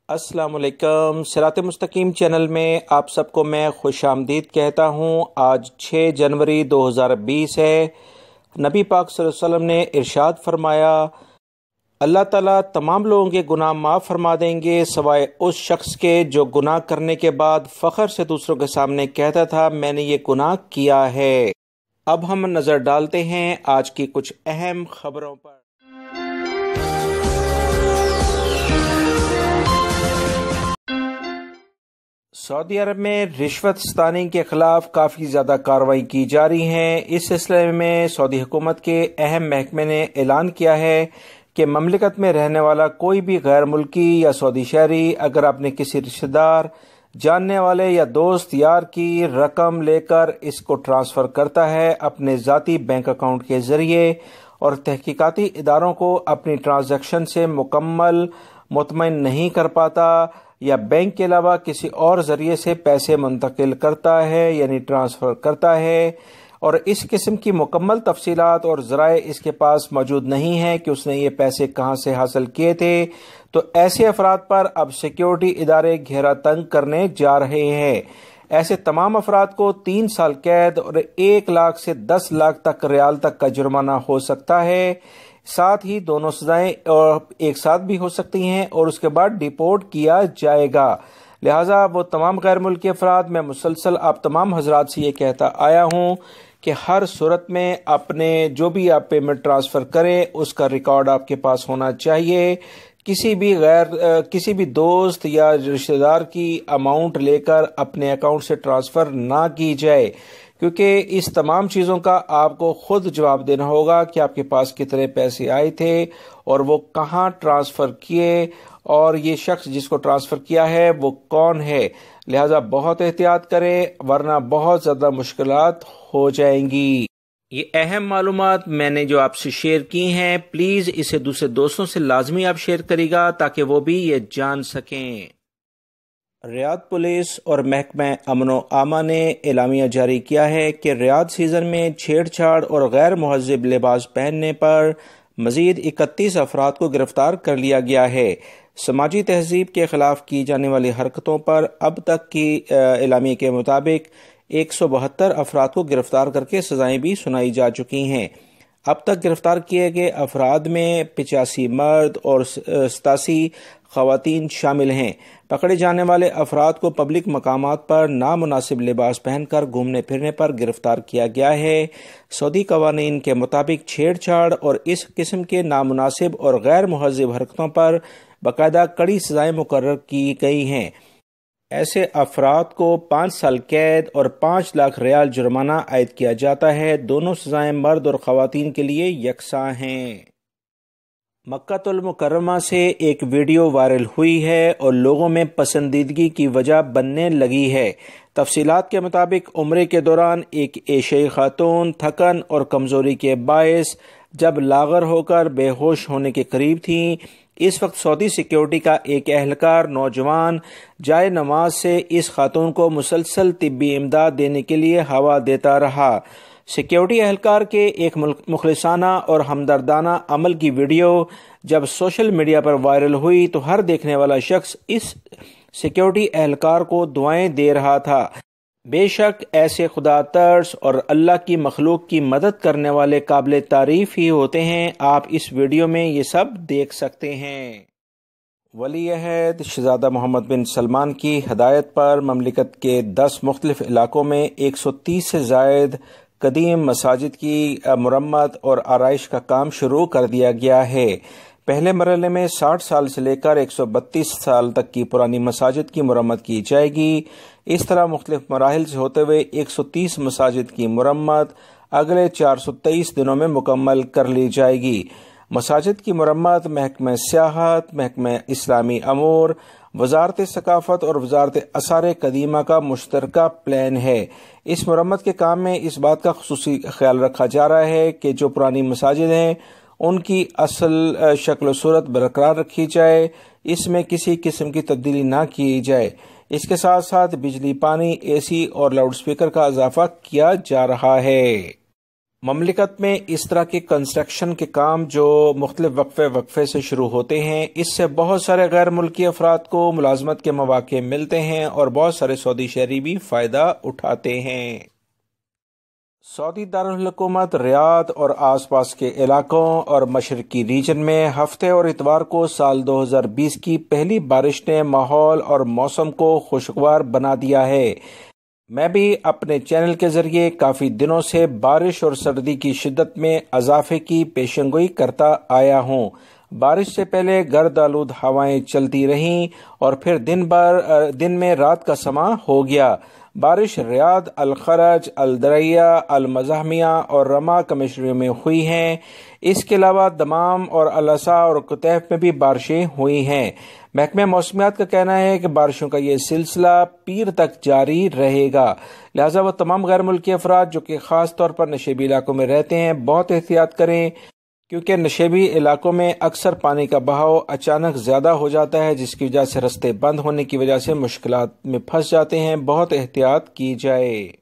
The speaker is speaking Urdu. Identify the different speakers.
Speaker 1: السلام علیکم۔ صراط مستقیم چینل میں آپ سب کو میں خوش آمدید کہتا ہوں۔ آج 6 جنوری 2020 ہے۔ نبی پاک صلی اللہ علیہ وسلم نے ارشاد فرمایا، اللہ تعالیٰ تمام لوگوں کے گناہ معاف فرما دیں گے سوائے اس شخص کے جو گناہ کرنے کے بعد فخر سے دوسروں کے سامنے کہتا تھا میں نے یہ گناہ کیا ہے۔ اب ہم نظر ڈالتے ہیں آج کی کچھ اہم خبروں پر۔ سعودی عرب میں رشوت ستانی کے خلاف کافی زیادہ کارروائی کی جا رہی ہیں۔ اس سلسلے میں سعودی حکومت کے اہم محکمے نے اعلان کیا ہے کہ مملکت میں رہنے والا کوئی بھی غیر ملکی یا سعودی شہری اگر اپنے کسی رشتہ دار، جاننے والے یا دوست یار کی رقم لے کر اس کو ٹرانسفر کرتا ہے اپنے ذاتی بینک اکاؤنٹ کے ذریعے اور تحقیقاتی اداروں کو اپنی ٹرانزیکشن سے مکمل مطمئن نہیں کر پاتا یا بینک کے علاوہ کسی اور ذریعے سے پیسے منتقل کرتا ہے یعنی ٹرانسفر کرتا ہے اور اس قسم کی مکمل تفصیلات اور ذرائع اس کے پاس موجود نہیں ہیں کہ اس نے یہ پیسے کہاں سے حاصل کیے تھے، تو ایسے افراد پر اب سیکیورٹی ادارے گھیرا تنگ کرنے جا رہے ہیں۔ ایسے تمام افراد کو 3 سال قید اور 1 لاکھ سے 10 لاکھ تک ریال تک کا جرمانہ ہو سکتا ہے۔ ساتھ ہی دونوں سزائیں ایک ساتھ بھی ہو سکتی ہیں اور اس کے بعد ڈیپورٹ کیا جائے گا۔ لہٰذا وہ تمام غیر ملکی افراد، میں مسلسل آپ تمام حضرات سے یہ کہتا آیا ہوں کہ ہر صورت میں اپنے جو بھی آپ پیمنٹ ٹرانسفر کریں اس کا ریکارڈ آپ کے پاس ہونا چاہیے۔ کسی بھی دوست یا رشتہ دار کی اماؤنٹ لے کر اپنے اکاؤنٹ سے ٹرانسفر نہ کی جائے، کیونکہ اس تمام چیزوں کا آپ کو خود جواب دینا ہوگا کہ آپ کے پاس کتنے پیسے آئے تھے اور وہ کہاں ٹرانسفر کیے اور یہ شخص جس کو ٹرانسفر کیا ہے وہ کون ہے۔ لہٰذا بہت احتیاط کریں ورنہ بہت زیادہ مشکلات ہو جائیں گی۔ یہ اہم معلومات میں نے جو آپ سے شیئر کی ہیں، پلیز اسے دوسرے دوستوں سے لازمی آپ شیئر کریے گا تاکہ وہ بھی یہ جان سکیں۔ ریاض پولیس اور محکمہ امن و امان نے اعلامیہ جاری کیا ہے کہ ریاض سیزن میں چھیڑ چھاڑ اور غیر مہذب لباس پہننے پر مزید 31 افراد کو گرفتار کر لیا گیا ہے۔ سماجی تہذیب کے خلاف کی جانے والی حرکتوں پر اب تک کی اعلامیہ کے مطابق 172 افراد کو گرفتار کر کے سزائیں بھی سنائی جا چکی ہیں۔ اب تک گرفتار کیے گئے افراد میں 85 مرد اور 87 خواتین شامل ہیں۔ پکڑے جانے والے افراد کو پبلک مقامات پر نامناسب لباس پہن کر گھومنے پھرنے پر گرفتار کیا گیا ہے۔ سعودی قوانین کے مطابق چھیڑ چھاڑ اور اس قسم کے نامناسب اور غیر مہذب حرکتوں پر باقاعدہ کڑی سزائیں مقرر کی گئی ہیں۔ ایسے افراد کو 5 سال قید اور 5 لاکھ ریال جرمانہ عائد کیا جاتا ہے۔ دونوں سزائیں مرد اور خواتین کے لیے یکساں ہیں۔ مکہ المکرمہ سے ایک ویڈیو وائرل ہوئی ہے اور لوگوں میں پسندیدگی کی وجہ بننے لگی ہے۔ تفصیلات کے مطابق عمرے کے دوران ایک ایشیائی خاتون تھکن اور کمزوری کے باعث جب لاغر ہو کر بے ہوش ہونے کے قریب تھیں، اس وقت سعودی سیکیورٹی کا ایک اہلکار نوجوان جائے نماز سے اس خاتون کو مسلسل طبی امداد دینے کے لیے ہوا دیتا رہا۔ سیکیورٹی اہلکار کے ایک مخلصانہ اور ہمدردانہ عمل کی ویڈیو جب سوشل میڈیا پر وائرل ہوئی تو ہر دیکھنے والا شخص اس سیکیورٹی اہلکار کو دعائیں دے رہا تھا۔ بے شک ایسے خدا ترس اور اللہ کی مخلوق کی مدد کرنے والے قابل تعریف ہی ہوتے ہیں۔ آپ اس ویڈیو میں یہ سب دیکھ سکتے ہیں۔ ولی عہد شہزادہ محمد بن سلمان کی ہدایت پر مملکت کے 10 مختلف علاقوں میں 130 سے زائد قدیم مساجد کی مرمت اور آرائش کا کام شروع کر دیا گیا ہے۔ پہلے مرحلے میں 60 سال سے لے کر 132 سال تک کی پرانی مساجد کی مرمت کی جائے گی۔ اس طرح مختلف مراحل سے ہوتے ہوئے 130 مساجد کی مرمت اگلے 423 دنوں میں مکمل کر لی جائے گی۔ مساجد کی مرمت محکمہ سیاحت، محکمہ اسلامی امور، وزارت ثقافت اور وزارت آثار قدیمہ کا مشترکہ پلان ہے۔ اس مرمت کے کام میں اس بات کا خصوصی خیال رکھا جا رہا ہے کہ جو پرانی مساجد ہیں ان کی اصل شکل و صورت برقرار رکھی جائے، اس میں کسی قسم کی تبدیلی نہ کی جائے۔ اس کے ساتھ ساتھ بجلی، پانی، اے سی اور لاؤڈ سپیکر کا اضافہ کیا جا رہا ہے۔ مملکت میں اس طرح کے کنسٹرکشن کے کام جو مختلف وقفے سے شروع ہوتے ہیں، اس سے بہت سارے غیر ملکی افراد کو ملازمت کے مواقع ملتے ہیں اور بہت سارے سعودی شہری بھی فائدہ اٹھاتے ہیں۔ سعودی دارالحکومت ریاض اور آس پاس کے علاقوں اور مشرقی ریجن میں ہفتے اور اتوار کو سال 2020 کی پہلی بارش نے ماحول اور موسم کو خوشگوار بنا دیا ہے۔ میں بھی اپنے چینل کے ذریعے کافی دنوں سے بارش اور سردی کی شدت میں اضافے کی پیشنگوئی کرتا آیا ہوں۔ بارش سے پہلے گرد آلود ہوائیں چلتی رہیں اور پھر دن میں رات کا سماں ہو گیا۔ بارش ریاض، الخرج، الدریا، المزاحمیہ اور رما کمشنریوں میں ہوئی ہیں۔ اس کے علاوہ دمام اور الاسا اور کتیف میں بھی بارشیں ہوئی ہیں۔ محکمہ موسمیات کا کہنا ہے کہ بارشوں کا یہ سلسلہ پیر تک جاری رہے گا، لہٰذا وہ تمام غیر ملکی افراد جو کہ خاص طور پر نشیبی علاقوں میں رہتے ہیں بہت احتیاط کریں، کیونکہ نشیبی علاقوں میں اکثر پانی کا بہاؤ اچانک زیادہ ہو جاتا ہے، جس کی وجہ سے رستے بند ہونے کی وجہ سے مشکلات میں پھنس جاتے ہیں۔ بہت احتیاط کی جائے۔